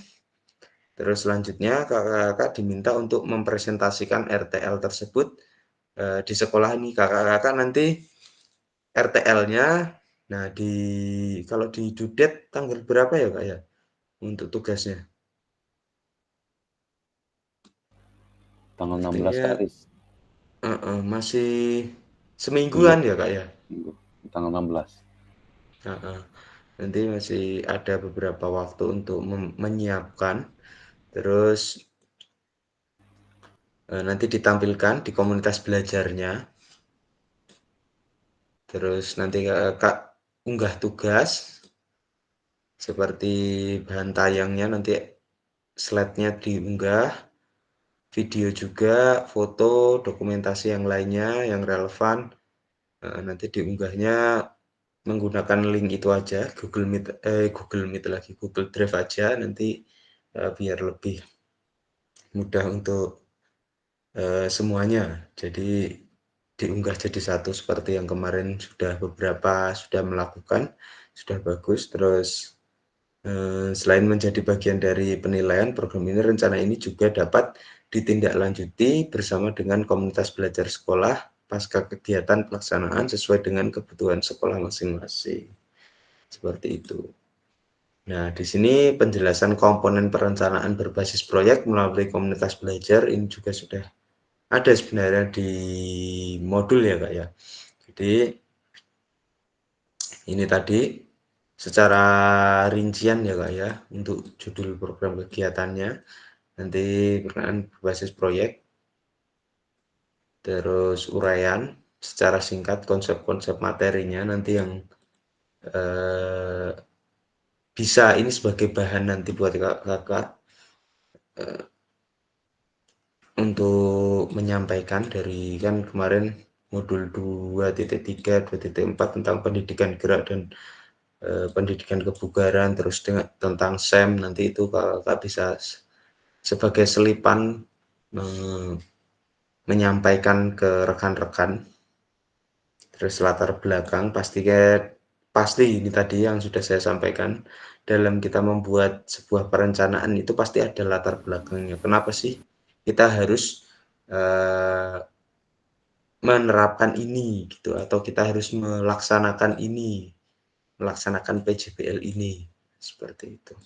Terus selanjutnya kakak-kakak diminta untuk mempresentasikan RTL tersebut di sekolah ini. Kakak-kakak nanti RTL-nya, nah kalau di Dudet tanggal berapa ya Kak ya untuk tugasnya? Tanggal 16 Artinya Kak masih semingguan ya Kak ya? Minggu. Tanggal 16. Nanti masih ada beberapa waktu untuk menyiapkan, terus nanti ditampilkan di komunitas belajarnya, terus nanti Kak unggah tugas, seperti bahan tayangnya nanti slide-nya diunggah, video juga, foto, dokumentasi yang lainnya yang relevan, nanti diunggahnya menggunakan link itu aja, Google Meet lagi, Google Drive aja, nanti biar lebih mudah untuk semuanya. Jadi diunggah jadi satu seperti yang kemarin sudah melakukan, sudah bagus. Terus selain menjadi bagian dari penilaian, program ini rencana ini juga dapat ditindaklanjuti bersama dengan komunitas belajar sekolah pasca kegiatan pelaksanaan sesuai dengan kebutuhan sekolah masing-masing. Seperti itu. Nah, di sini penjelasan komponen perencanaan berbasis proyek melalui komunitas belajar ini juga sudah ada sebenarnya di modul ya Kak ya. Jadi ini tadi secara rincian ya Kak ya untuk judul program kegiatannya. Nanti berkenaan berbasis proyek, terus uraian secara singkat konsep-konsep materinya nanti yang bisa ini sebagai bahan nanti buat kakak untuk menyampaikan dari kan kemarin modul 2.3, 2.4 tentang pendidikan gerak dan pendidikan kebugaran, terus tentang SEM, nanti itu kakak bisa sebagai selipan menyampaikan ke rekan-rekan. Terus latar belakang pasti ini tadi yang sudah saya sampaikan, dalam kita membuat sebuah perencanaan itu pasti ada latar belakangnya. Kenapa sih kita harus menerapkan ini gitu, atau kita harus melaksanakan PJBL ini, seperti itu.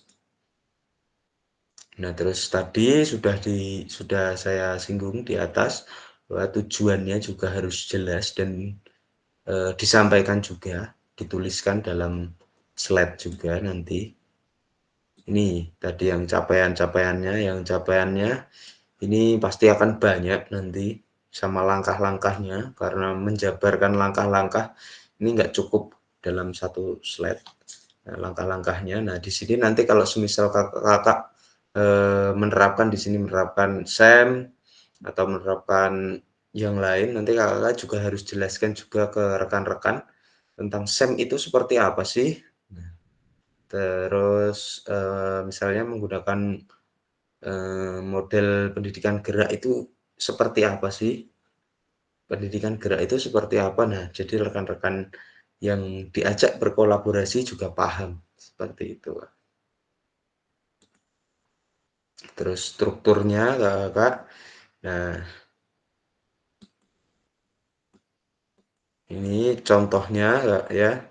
Nah, terus tadi sudah saya singgung di atas bahwa tujuannya juga harus jelas dan disampaikan juga, dituliskan dalam slide juga nanti. Ini tadi yang capaiannya ini pasti akan banyak nanti sama langkah-langkahnya, karena menjabarkan langkah-langkah ini nggak cukup dalam satu slide. Nah, langkah-langkahnya. Nah, di sini nanti kalau semisal kakak menerapkan SEM atau menerapkan yang lain, nanti kakak juga harus jelaskan juga ke rekan-rekan tentang SEM itu seperti apa sih. Terus misalnya menggunakan model pendidikan gerak itu seperti apa sih? Pendidikan gerak itu seperti apa? Nah, jadi rekan-rekan yang diajak berkolaborasi juga paham seperti itu. Terus strukturnya Kak. Nah, ini contohnya Kak ya.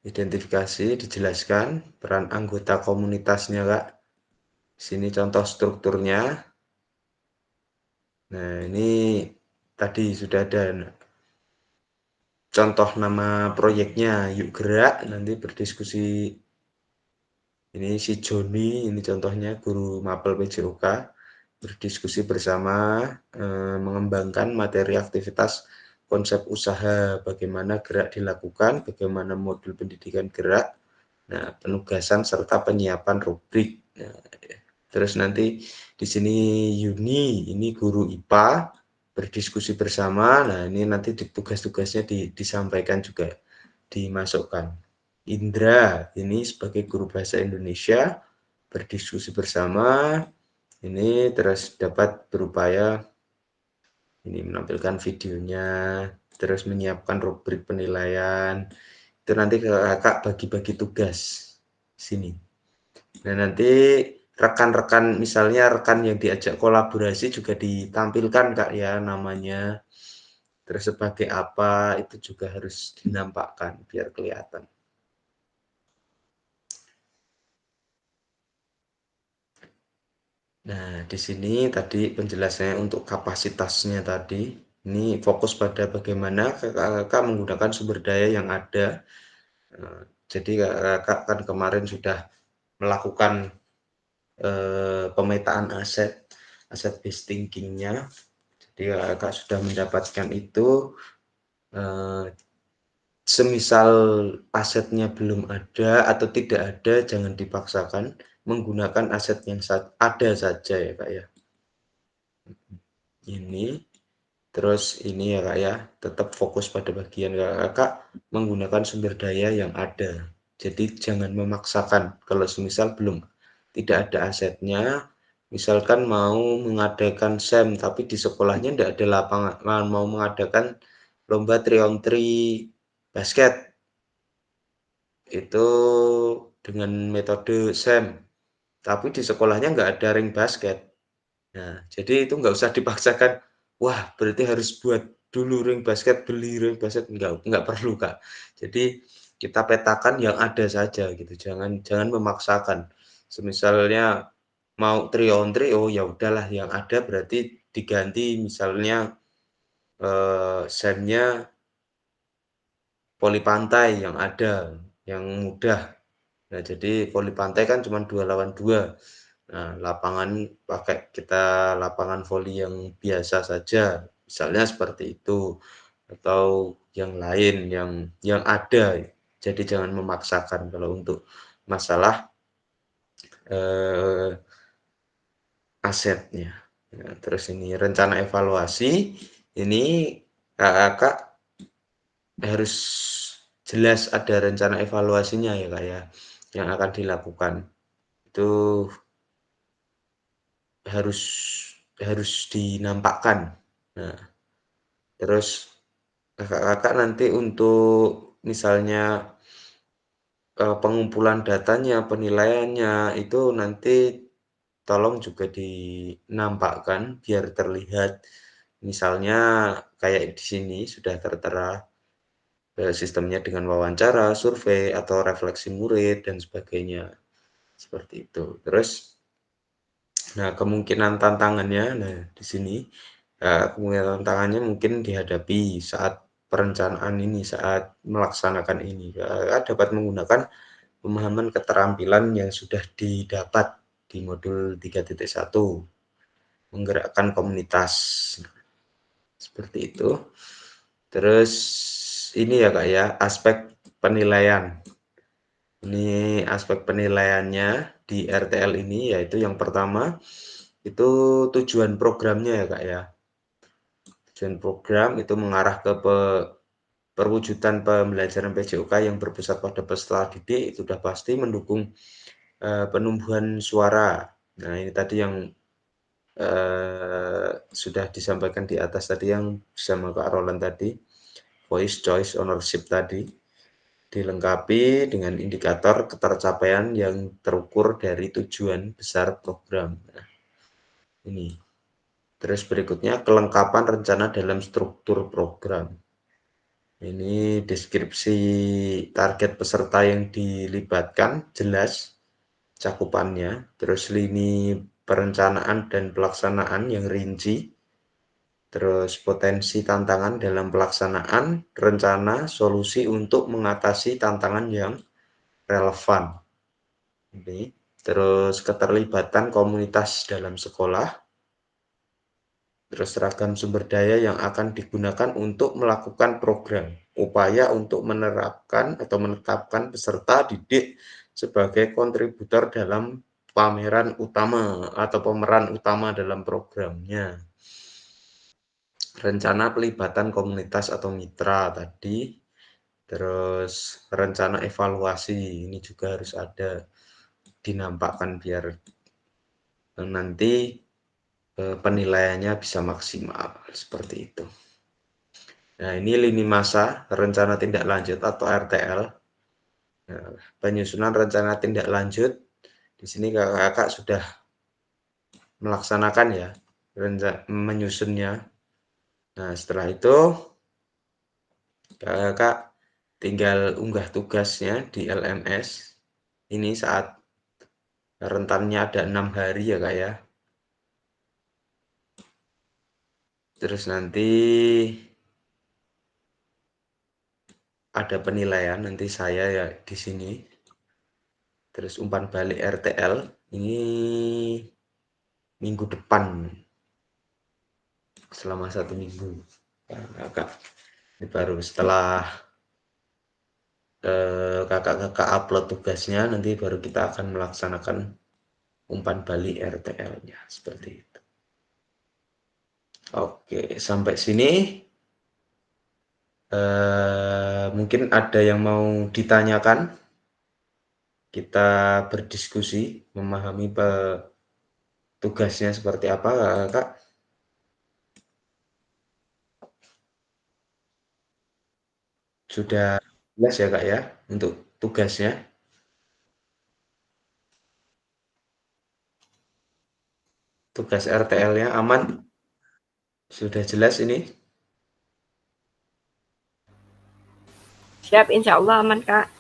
Identifikasi, dijelaskan peran anggota komunitasnya Kak. Sini contoh strukturnya. Nah, ini tadi sudah ada contoh nama proyeknya, Yuk Gerak, nanti berdiskusi. Ini si Joni, ini contohnya guru mapel PJOK, berdiskusi bersama mengembangkan materi aktivitas konsep usaha, bagaimana gerak dilakukan, bagaimana modul pendidikan gerak, nah penugasan serta penyiapan rubrik. Nah, terus nanti di sini Yuni, ini guru IPA, berdiskusi bersama. Nah, ini nanti tugas-tugasnya disampaikan juga, dimasukkan. Indra, ini sebagai guru bahasa Indonesia, berdiskusi bersama. Ini terus dapat berupaya ini menampilkan videonya, terus menyiapkan rubrik penilaian. Itu nanti kakak bagi-bagi tugas sini. Nah, nanti rekan-rekan, misalnya rekan yang diajak kolaborasi juga ditampilkan Kak ya namanya. Terus sebagai apa itu juga harus dinampakkan biar kelihatan. Nah, di sini tadi penjelasannya untuk kapasitasnya tadi, ini fokus pada bagaimana Kakak menggunakan sumber daya yang ada. Jadi Kakak kan kemarin sudah melakukan pemetaan aset based thinking-nya. Jadi Kakak sudah mendapatkan itu. Semisal asetnya belum ada atau tidak ada, jangan dipaksakan, menggunakan aset yang ada saja ya Kak ya. Ini, terus ini ya Kak ya, tetap fokus pada bagian Kakak menggunakan sumber daya yang ada. Jadi jangan memaksakan, kalau semisal belum tidak ada asetnya, misalkan mau mengadakan SEM, tapi di sekolahnya tidak ada lapangan, mau mengadakan lomba 3-on-3 basket, itu dengan metode SEM, tapi di sekolahnya nggak ada ring basket. Nah, jadi itu nggak usah dipaksakan, wah berarti harus buat dulu ring basket, beli ring basket, nggak perlu Kak. Jadi kita petakan yang ada saja gitu, jangan memaksakan. Semisalnya mau 3-on-3, oh ya udahlah yang ada berarti diganti misalnya SEM-nya voli pantai yang ada, yang mudah. Nah, jadi voli pantai kan cuma 2 lawan 2. Nah, lapangan pakai kita lapangan voli yang biasa saja, misalnya seperti itu. Atau yang lain yang ada. Jadi jangan memaksakan kalau untuk masalah asetnya. Nah, terus ini rencana evaluasi, ini Kakak harus jelas ada rencana evaluasinya ya Kak ya, yang akan dilakukan. Itu harus dinampakkan. Nah, terus Kakak nanti untuk misalnya pengumpulan datanya, penilaiannya, itu nanti tolong juga dinampakkan biar terlihat. Misalnya kayak di sini sudah tertera sistemnya dengan wawancara, survei, atau refleksi murid, dan sebagainya. Seperti itu. Terus, nah kemungkinan tantangannya, nah di sini, kemungkinan tantangannya mungkin dihadapi saat perencanaan ini, saat melaksanakan ini. Dapat menggunakan pemahaman keterampilan yang sudah didapat di modul 3.1, menggerakkan komunitas. Seperti itu. Terus ini ya Kak ya, aspek penilaian. Ini aspek penilaiannya di RTL ini, yaitu yang pertama, itu tujuan programnya ya Kak ya. Tujuan program itu mengarah ke perwujudan pembelajaran PJOK yang berpusat pada peserta didik, itu sudah pasti mendukung penumbuhan suara. Nah ini tadi yang sudah disampaikan di atas tadi yang bersama Kak Roland tadi, voice choice ownership tadi, dilengkapi dengan indikator ketercapaian yang terukur dari tujuan besar program. Nah, ini. Terus berikutnya kelengkapan rencana dalam struktur program. Ini deskripsi target peserta yang dilibatkan, jelas cakupannya, terus lini perencanaan dan pelaksanaan yang rinci, terus potensi tantangan dalam pelaksanaan, rencana, solusi untuk mengatasi tantangan yang relevan. Ini. Terus keterlibatan komunitas dalam sekolah, terus ragam sumber daya yang akan digunakan untuk melakukan program, upaya untuk menerapkan atau menetapkan peserta didik sebagai kontributor dalam pameran utama atau pemeran utama dalam programnya. Rencana pelibatan komunitas atau mitra tadi, terus rencana evaluasi ini juga harus ada, dinampakkan biar nanti penilaiannya bisa maksimal, seperti itu. Nah, ini lini masa rencana tindak lanjut atau RTL. Nah, penyusunan rencana tindak lanjut, di sini kakak sudah melaksanakan ya, menyusunnya. Nah, setelah itu kakak tinggal unggah tugasnya di LMS. Ini saat rentannya ada 6 hari ya Kak ya. Terus nanti ada penilaian nanti saya ya di sini. Terus umpan balik RTL ini minggu depan selama 1 minggu. Kakak ini baru setelah kakak-kakak upload tugasnya nanti baru kita akan melaksanakan umpan balik RTL-nya seperti itu. Oke, sampai sini mungkin ada yang mau ditanyakan. Kita berdiskusi, memahami tugasnya seperti apa, Kakak? Sudah jelas ya, Kak, ya, untuk tugasnya? Tugas RTL-nya aman? Sudah jelas ini? Siap, insya Allah aman, Kak.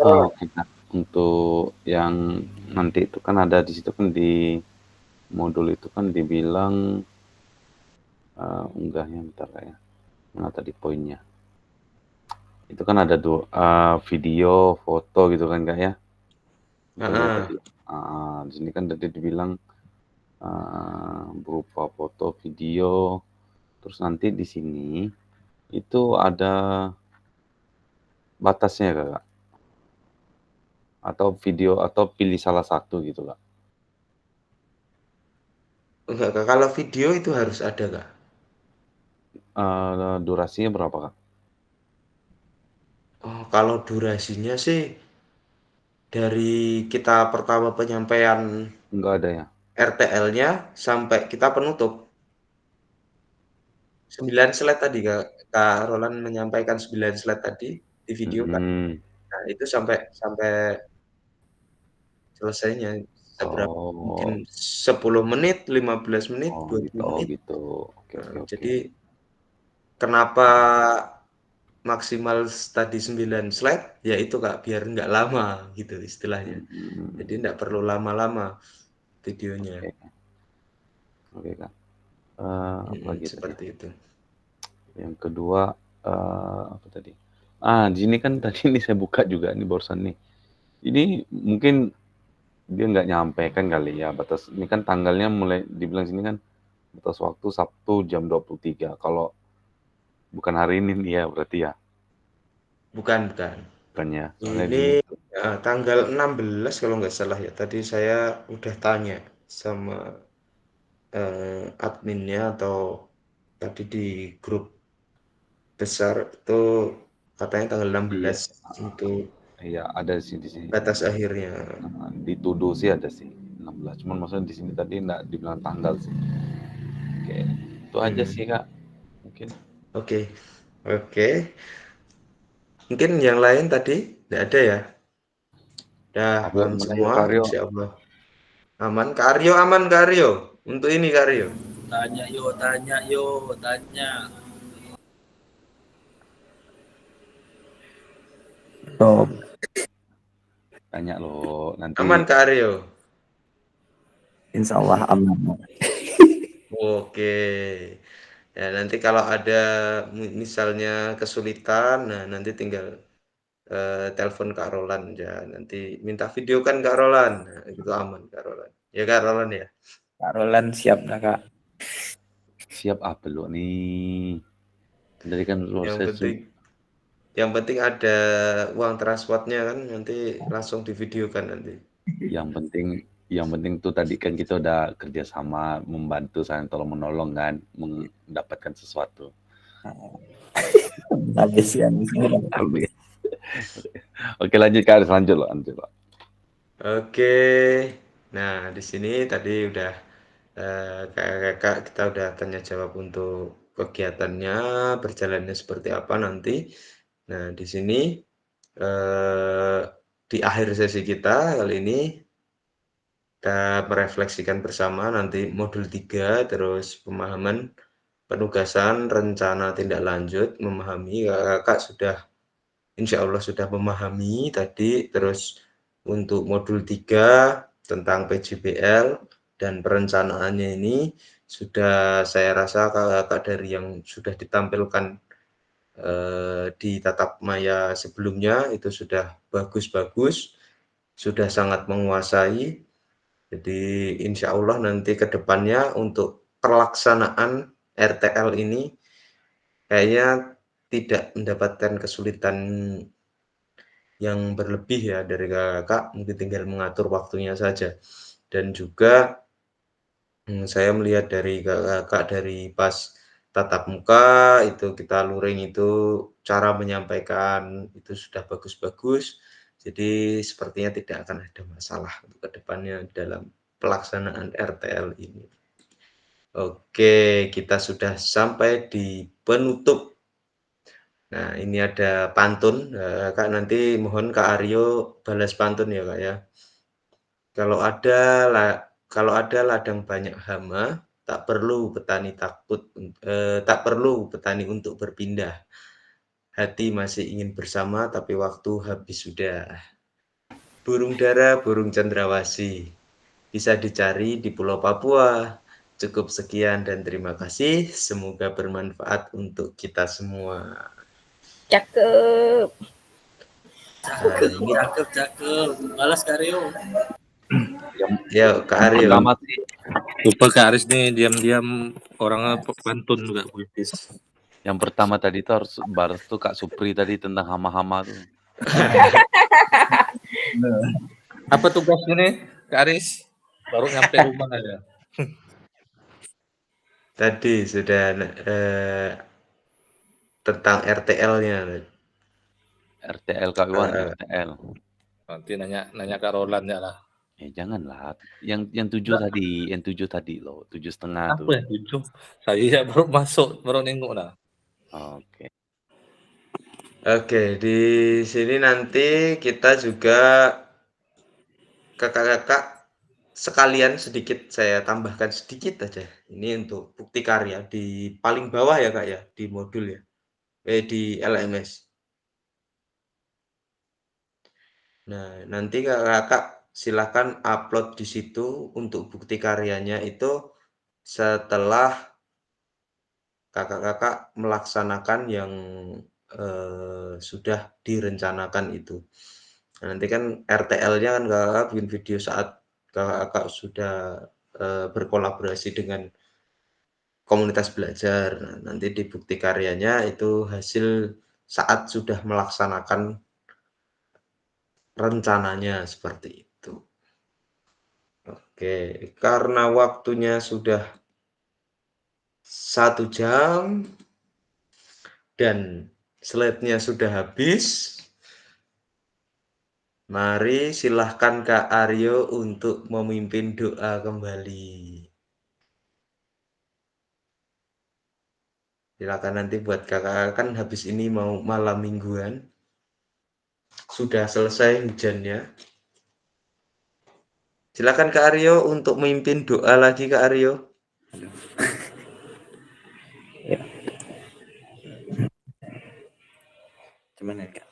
Oke, Kak. Untuk yang nanti itu kan ada di situ kan di modul itu kan dibilang unggahnya bentar ya. Mana tadi poinnya? Itu kan ada video, foto gitu kan Kak ya? Contohnya tadi. Di sini kan tadi dibilang berupa foto, video, terus nanti di sini itu ada batasnya Kak? Atau video atau pilih salah satu gitu Kak? Enggak, Kak, kalau video itu harus ada, Kak. Durasinya berapa Kak? Oh, kalau durasinya sih dari kita pertama penyampaian Enggak ada ya? RTL-nya sampai kita penutup. 9 slide tadi, Kak Roland menyampaikan 9 slide tadi di video kan. Nah, itu sampai selesainya seberapa mungkin 10 menit, 15 menit, 20 menit. Gitu. Oke. Jadi kenapa maksimal tadi 9 slide, ya itu Kak, biar nggak lama gitu istilahnya. Jadi nggak perlu lama-lama videonya. Oke Kak. Apalagi seperti tadi? itu. Yang kedua apa tadi? Di sini kan tadi ini saya buka juga nih barusan nih. Ini mungkin dia nggak nyampaikan kali ya batas. Ini kan tanggalnya mulai dibilang sini kan batas waktu Sabtu jam 23. Kalau bukan hari ini nih ya berarti ya? Bukan. Bukan ya? Ini tanggal 16 kalau nggak salah ya. Tadi saya udah tanya sama adminnya atau tadi di grup besar itu katanya tanggal 16 untuk Iya, ada sih di sini. batas akhirnya. Dituduh sih ada sih 16. Cuman maksudnya di sini tadi nggak dibilang tanggal sih. Oke, itu aja sih Kak. Mungkin. Oke. Mungkin yang lain tadi nggak ada ya? Dah aman semua, insya Allah. Aman. Kak Aryo aman, Kak Aryo. Untuk ini Kak Aryo. Tanya yo. Tanya loh nanti. Aman Kak Aryo. Insya Allah aman. Oke. Ya nanti kalau ada misalnya kesulitan, nah nanti tinggal telepon Kak Roland ya. Nanti minta video kan Kak Roland. Nah, itu aman Kak Roland. Ya Kak Roland ya. Kak Roland siap dah Kak. Siap apa lo nih? Tadi kan yang penting ada uang transportnya kan nanti langsung divideokan nanti. Yang penting tuh tadi kan kita udah kerjasama membantu saling tolong menolong kan mendapatkan sesuatu. Habis ya. Oke lanjut Kak, lanjut loh. Oke. Nah di sini tadi udah kakak kita udah tanya jawab untuk kegiatannya berjalannya seperti apa nanti. Nah di sini di akhir sesi kita kali ini kita merefleksikan bersama nanti modul 3 terus pemahaman penugasan rencana tindak lanjut memahami kakak sudah insya Allah sudah memahami tadi terus untuk modul 3 tentang PJBL dan perencanaannya ini sudah saya rasa kakak dari yang sudah ditampilkan di tatap maya sebelumnya itu sudah bagus-bagus, sudah sangat menguasai. Jadi insya Allah nanti ke depannya untuk pelaksanaan RTL ini kayaknya tidak mendapatkan kesulitan yang berlebih ya dari kakak, mungkin tinggal mengatur waktunya saja. Dan juga saya melihat dari kakak dari pas tatap muka itu kita luring itu cara menyampaikan itu sudah bagus-bagus. Jadi sepertinya tidak akan ada masalah untuk kedepannya dalam pelaksanaan RTL ini. Oke, kita sudah sampai di penutup. Nah, ini ada pantun, Kak, nanti mohon Kak Aryo balas pantun ya, Kak, ya. Kalau ada ladang banyak hama, tak perlu petani untuk berpindah. Hati masih ingin bersama, tapi waktu habis sudah. Burung dara, burung cendrawasih, bisa dicari di Pulau Papua. Cukup sekian dan terima kasih. Semoga bermanfaat untuk kita semua. Cakep. Cakep. Balas Karyo. Ya, Kak Aryo. Pertama sih. Lupa Kak Aris nih diam-diam orangnya pantun juga puitis. Yang pertama tadi itu harus balas tuh Kak Supri tadi tentang hama-hama tuh. Apa tugasnya nih Kak Aris? Baru nyampe rumah aja. Tadi sudah tentang RTL-nya. RTL Kak Iwan, RTL. Nanti nanya Kak Roland ya lah. Janganlah. Yang 7 tadi loh, 7,5 tuh. Apa yang 7? Saya baru masuk, baru nengok lah. Oke. Oke, di sini nanti kita juga kakak-kakak sekalian sedikit saya tambahkan sedikit aja. Ini untuk bukti karya di paling bawah ya Kak ya, di modul ya. Di LMS. Nah, nanti kakak silakan upload di situ untuk bukti karyanya itu setelah kakak-kakak melaksanakan yang sudah direncanakan itu. Nah, nanti kan RTL-nya kan kakak bikin video saat kakak sudah berkolaborasi dengan komunitas belajar. Nah, nanti di bukti karyanya itu hasil saat sudah melaksanakan rencananya seperti itu. Oke, karena waktunya sudah 1 jam dan slide-nya sudah habis. Mari silahkan Kak Aryo untuk memimpin doa kembali. Silakan nanti buat kakak kan habis ini mau malam mingguan. Sudah selesai hujannya. Silakan Kak Aryo untuk memimpin doa lagi Kak Aryo. Ya. Cuman ya Kak.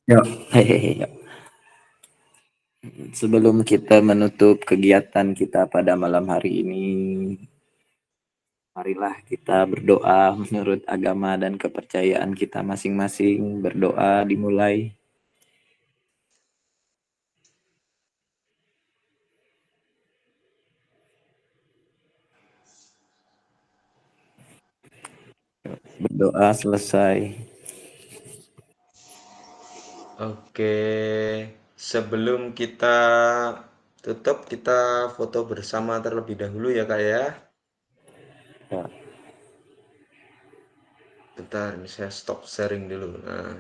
Yuk. Sebelum kita menutup kegiatan kita pada malam hari ini, marilah kita berdoa menurut agama dan kepercayaan kita masing-masing. Berdoa dimulai. Berdoa selesai. Oke, sebelum kita tutup, kita foto bersama terlebih dahulu ya Kak ya. Ya. Bentar, ini saya stop sharing dulu. Nah,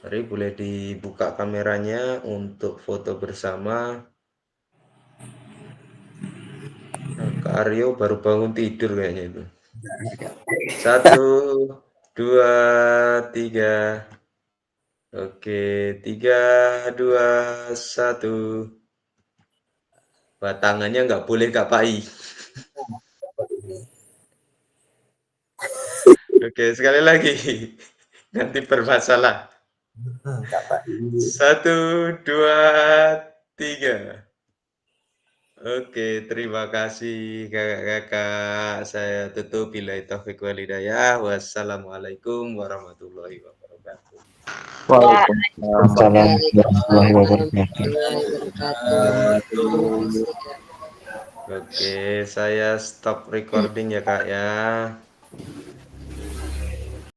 mari boleh dibuka kameranya untuk foto bersama. Nah, Kak Aryo baru bangun tidur kayaknya itu. 1, 2, 3. Oke, 3, 2, 1. Wah, tangannya nggak boleh Kak Pai. Oke, sekali lagi. Nanti bermasalah. 1, 2, 3. Oke, terima kasih kakak-kakak. Saya tutup. Billahi taufiq wal hidayah. Wassalamualaikum warahmatullahi wabarakatuh. Waalaikumsalam warahmatullahi wabarakatuh. warahmatullahi wabarakatuh. Oke, saya stop recording ya kak ya.